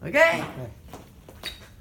Okay.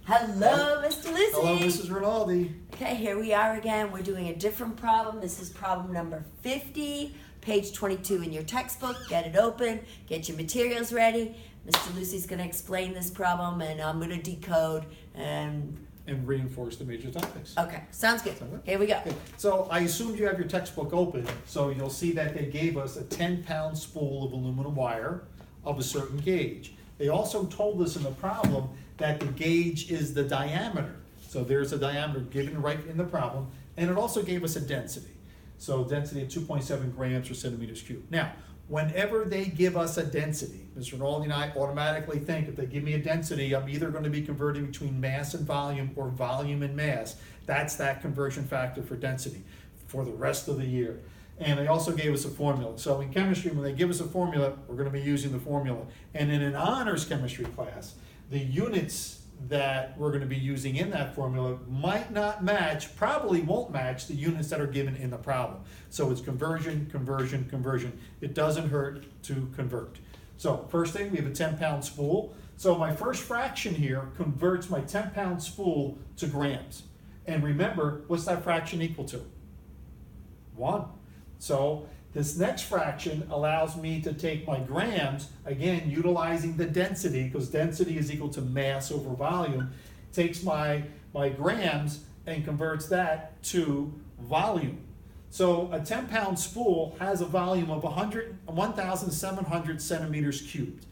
Hello, Mr. Lucy. Hello, Mrs. Rinaldi. Okay, here we are again. We're doing a different problem. This is problem number 50, page 22 in your textbook. Get it open, get your materials ready. Mr. Lucy's going to explain this problem, and I'm going to decode and reinforce the major topics. Okay, sounds good. Here we go. Okay. So I assumed you have your textbook open, so you'll see that they gave us a 10-pound spool of aluminum wire of a certain gauge. They also told us in the problem that the gauge is the diameter. So there's a diameter given right in the problem, and it also gave us a density. So density of 2.7 grams per centimeters cubed. Now, whenever they give us a density, Mr. Rinaldi and I automatically think if they give me a density, I'm either going to be converting between mass and volume or volume and mass. That's that conversion factor for density for the rest of the year. And they also gave us a formula. So in chemistry, when they give us a formula, we're going to be using the formula. And in an honors chemistry class, the units that we're going to be using in that formula might not match, probably won't match the units that are given in the problem. So it's conversion, conversion, conversion. It doesn't hurt to convert. So first thing, we have a 10-pound spool. So my first fraction here converts my 10-pound spool to grams. And remember, what's that fraction equal to? 1. So this next fraction allows me to take my grams, again, utilizing the density, because density is equal to mass over volume, takes my grams and converts that to volume. So a 10-pound spool has a volume of 1,700 centimeters cubed.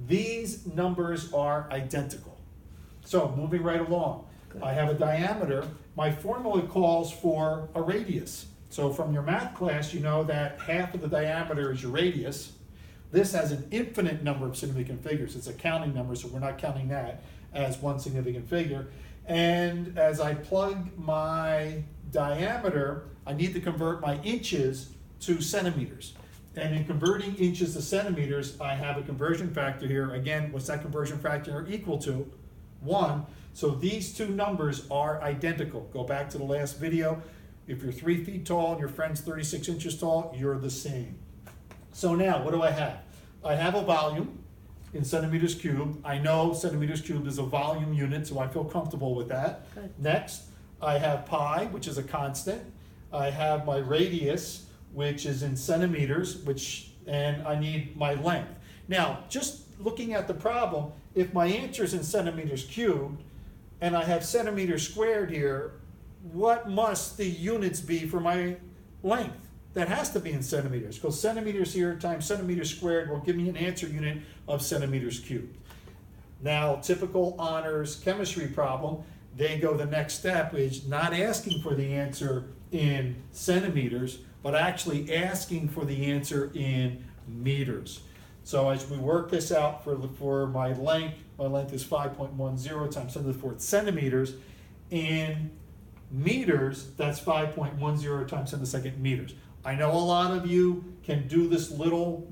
These numbers are identical. So moving right along, I have a diameter. My formula calls for a radius. So from your math class, you know that half of the diameter is your radius. This has an infinite number of significant figures. It's a counting number, so we're not counting that as one significant figure. And as I plug my diameter, I need to convert my inches to centimeters. And in converting inches to centimeters, I have a conversion factor here. Again, what's that conversion factor equal to? 1. So these two numbers are identical. Go back to the last video. If you're 3 feet tall and your friend's 36 inches tall, you're the same. So now, what do I have? I have a volume in centimeters cubed. I know centimeters cubed is a volume unit, so I feel comfortable with that. Good. Next, I have pi, which is a constant. I have my radius, which is in centimeters, and I need my length. Now, just looking at the problem, if my answer is in centimeters cubed, and I have centimeters squared here, what must the units be for my length? That has to be in centimeters, because centimeters here times centimeters squared will give me an answer unit of centimeters cubed. Now, typical honors chemistry problem, they go the next step, is not asking for the answer in centimeters, but actually asking for the answer in meters. So as we work this out for my length is 5.10 times 10 to the 4th centimeters. In meters, that's 5.10 times 10 to the 2nd meters. I know a lot of you can do this little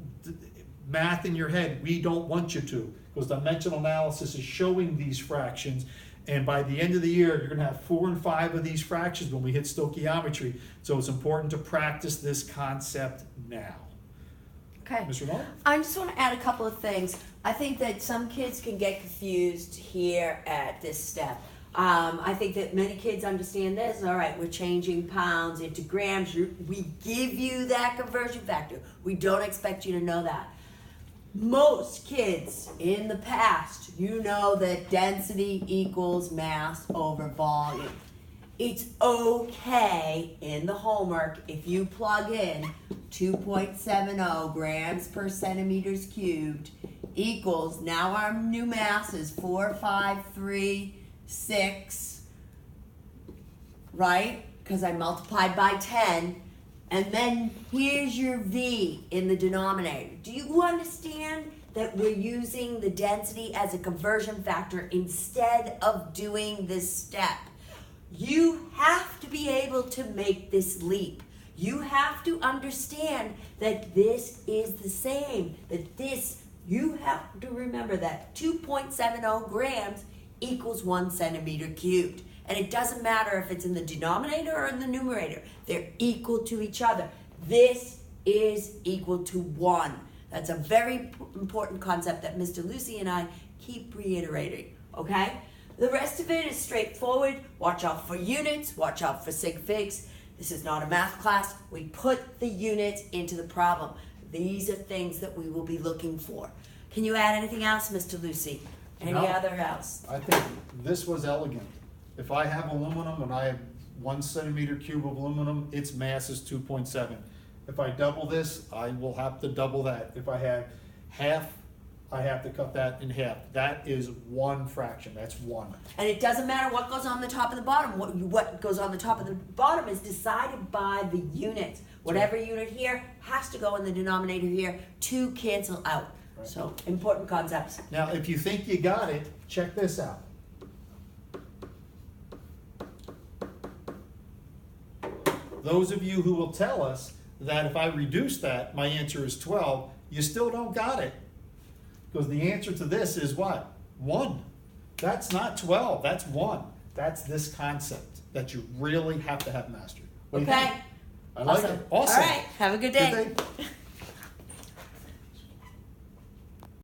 math in your head. We don't want you to, because dimensional analysis is showing these fractions, and by the end of the year, you're going to have 4 and 5 of these fractions when we hit stoichiometry. So it's important to practice this concept now. Okay. Mr. Muller? I just want to add a couple of things. I think that some kids can get confused here at this step. I think that many kids understand this. All right, we're changing pounds into grams. We give you that conversion factor. We don't expect you to know that. Most kids in the past, you know that density equals mass over volume. It's okay in the homework if you plug in 2.70 grams per centimeters cubed equals, now our new mass is 4,536, right? Because I multiplied by 10. And then here's your V in the denominator. Do you understand that we're using the density as a conversion factor instead of doing this step? You have to be able to make this leap. You have to understand that this is the same, you have to remember that 2.70 grams equals 1 centimeter cubed. And it doesn't matter if it's in the denominator or in the numerator. They're equal to each other. This is equal to 1. That's a very important concept that Mr. Lucy and I keep reiterating, okay? The rest of it is straightforward. Watch out for units, watch out for sig figs. This is not a math class. We put the units into the problem. These are things that we will be looking for. Can you add anything else, Mr. Lucy? Any No. other else? I think this was elegant. If I have aluminum and I have 1 centimeter cube of aluminum, its mass is 2.7. If I double this, I will have to double that. If I have half, I have to cut that in half. That is 1 fraction, that's 1. And it doesn't matter what goes on the top and the bottom. What goes on the top and the bottom is decided by the units. Whatever unit here has to go in the denominator here to cancel out. Right. So, important concepts. Now, if you think you got it, check this out. Those of you who will tell us that if I reduce that, my answer is 12, you still don't got it. Because the answer to this is what? 1. That's not 12, that's 1. That's this concept that you really have to have mastered. What do you Okay? think? I like Awesome. it. Awesome. All right. Have a good day. Good day.